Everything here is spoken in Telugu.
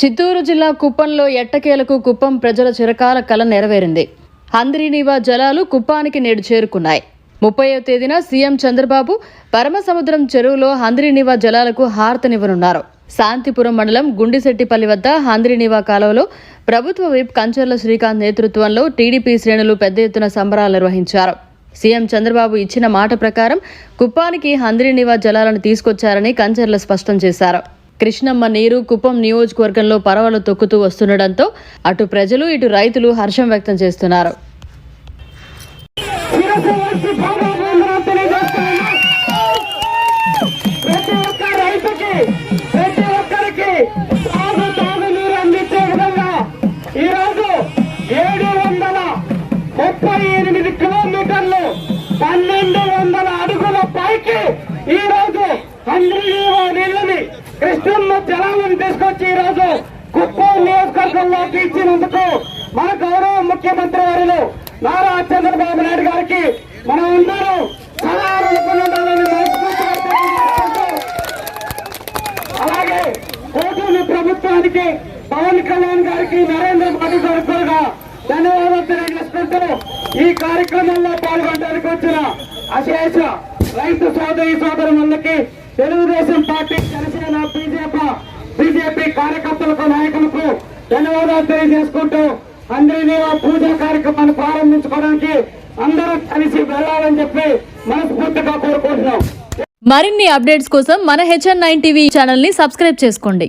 చిత్తూరు జిల్లా కుప్పంలో ఎట్టకేలకు కుప్పం ప్రజల చిరకాల కల నెరవేరింది. హంద్రీనీవా జలాలు కుప్పానికి నేడు చేరుకున్నాయి. 30వ తేదీన సీఎం చంద్రబాబు పరమసముద్రం చెరువులో హంద్రీనీవా జలాలకు హారతనివ్వనున్నారు. శాంతిపురం మండలం గుండిశెట్టిపల్లి వద్ద హంద్రీనీవా కాలువలో ప్రభుత్వ విప్ కంచర్ల శ్రీకాంత్ నేతృత్వంలో టీడీపీ శ్రేణులు పెద్ద ఎత్తున సంబరాలు నిర్వహించారు. సీఎం చంద్రబాబు ఇచ్చిన మాట ప్రకారం కుప్పానికి హంద్రీనీవా జలాలను తీసుకొచ్చారని కంచర్లు స్పష్టం చేశారు. కృష్ణమ్మ నీరు కుప్పం నియోజకవర్గంలో పరవలు తొక్కుతూ వస్తుండటంతో అటు ప్రజలు ఇటు రైతులు హర్షం వ్యక్తం చేస్తున్నారు. కిలోమీటర్లు 1200 అడుగుల పైకి ఈ రోజు హంద్రీనీవా నీళ్ళని కృష్ణమ్మ జలాలను తీసుకొచ్చి ఈ రోజు కుప్పం నియోజకవర్గంలోకి ఇచ్చినందుకు మన గౌరవ ముఖ్యమంత్రి వారిలో నారా చంద్రబాబు నాయుడు గారికి మనం అందరూ అలాగే కూటమి ప్రభుత్వానికి పవన్ కళ్యాణ్ గారికి నరేంద్ర మోడీ గారికి కూడా ధన్యవాదాలు తెలియజేసుకుంటూ ఈ కార్యక్రమంలో పాల్గొనడానికి వచ్చిన అశేష రైతు సోదరులందరికీ తెలుగుదేశం పార్టీ, జనసేన, బీజేపీ కార్యకర్తలకు, నాయకులకు ధన్యవాదాలు తెలియజేసుకుంటూ హంద్రీనీవా పూజా కార్యక్రమాన్ని ప్రారంభించుకోవడానికి అందరూ కలిసి వెళ్లాలని చెప్పి మనస్ఫూర్తిగా కోరుకుంటున్నాం. మరిన్ని అప్డేట్స్ కోసం మన HN9 టీవీ ఛానల్ ని సబ్స్క్రైబ్ చేసుకోండి.